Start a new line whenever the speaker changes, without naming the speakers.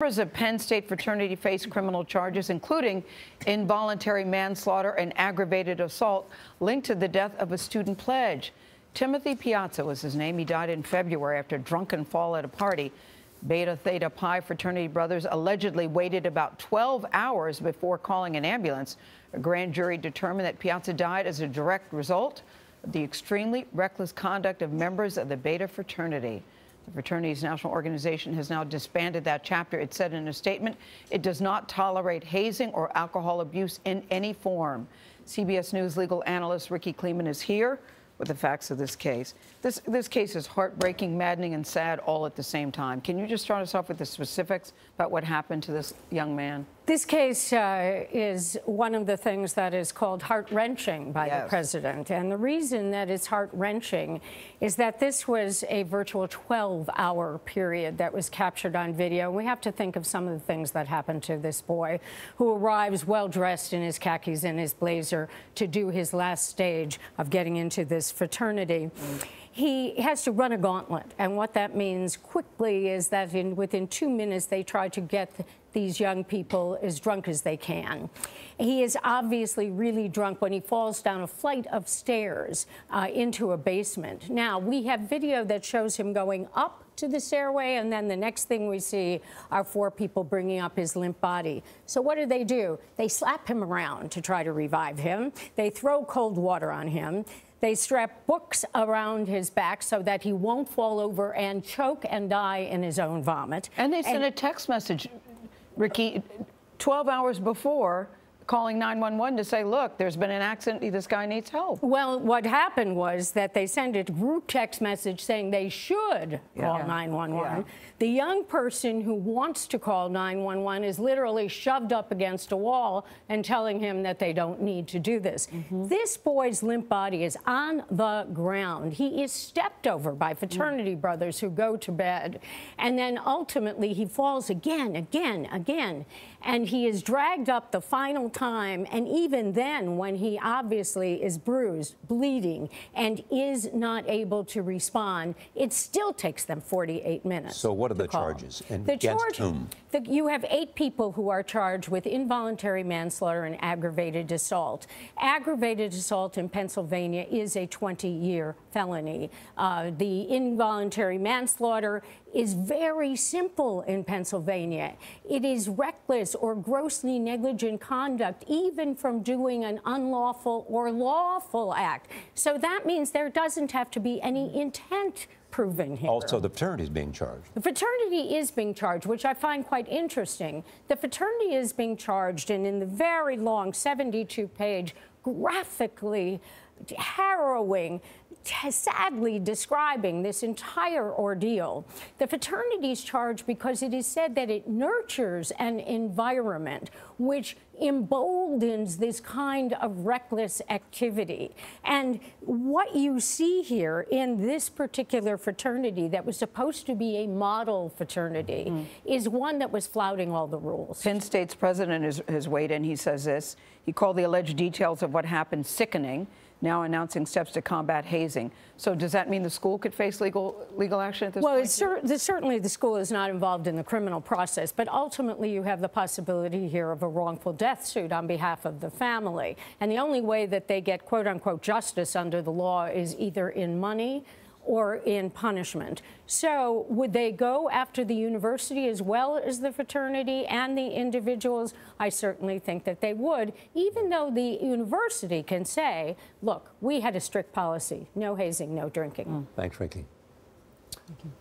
Members of Penn State fraternity face criminal charges, including involuntary manslaughter and aggravated assault linked to the death of a student pledge. Timothy Piazza was his name. He died in February after a drunken fall at a party. Beta Theta Pi fraternity brothers allegedly waited about 12 hours before calling an ambulance. A grand jury determined that Piazza died as a direct result of the extremely reckless conduct of members of the Beta fraternity. The fraternity's national organization has now disbanded that chapter. It said in a statement, it does not tolerate hazing or alcohol abuse in any form. CBS News legal analyst Rikki Klieman is here with the facts of this case. This case is heartbreaking, maddening, and sad all at the same time. Can you just start us off with the specifics about what happened to this young man?
This case is one of the things that is called heart-wrenching by the president. And the reason that it's heart-wrenching is that this was a virtual 12-hour period that was captured on video. We have to think of some of the things that happened to this boy who arrives well-dressed in his khakis and his blazer to do his last stage of getting into this fraternity. He has to run a gauntlet, and what that means quickly is that within 2 minutes they try to get these young people as drunk as they can. He is obviously really drunk when he falls down a flight of stairs into a basement. Now, we have video that shows him going up to the stairway, and then the next thing we see are 4 people bringing up his limp body. So what do? They slap him around to try to revive him. They throw cold water on him. They strap books around his back so that he won't fall over and choke and die in his own vomit.
And they sent a text message, Rikki, 12 hours before, calling 911 to say, look, there's been an accident, this guy needs help.
Well, what happened was that they sent a group text message saying they should call 911. The young person who wants to call 911 is literally shoved up against a wall and telling him that they don't need to do this. This boy's limp body is on the ground. He is stepped over by fraternity brothers who go to bed. And then ultimately he falls again, and he is dragged up the final time, and even then, when he obviously is bruised, bleeding, and is not able to respond, it still takes them 48 minutes.
So what are the charges? And
the
against
charge,
whom?
You have 8 people who are charged with involuntary manslaughter and aggravated assault. Aggravated assault in Pennsylvania is a 20-year felony. The involuntary manslaughter is very simple in Pennsylvania. It is reckless or grossly negligent conduct, even from doing an unlawful or lawful act. So that means there doesn't have to be any intent proven here.
Also, the fraternity is being charged.
The fraternity is being charged, which I find quite interesting. The fraternity is being charged, and in the very long 72-page, graphically harrowing, sadly describing this entire ordeal, the fraternity is charged because it is said that it nurtures an environment which emboldens this kind of reckless activity. And what you see here in this particular fraternity that was supposed to be a model fraternity is one that was flouting all the rules.
Penn State's president has weighed in. He says this. He called the alleged details of what happened sickening, now announcing steps to combat hazing. So does that mean the school could face legal action at this point?
Well, certainly the school is not involved in the criminal process, but ultimately you have the possibility here of a wrongful death suit on behalf of the family. And the only way that they get quote-unquote justice under the law is either in money or in punishment. So would they go after the university as well as the fraternity and the individuals? I certainly think that they would, even though the university can say, look, we had a strict policy, no hazing, no drinking.
Thanks, Rikki.
Thank you.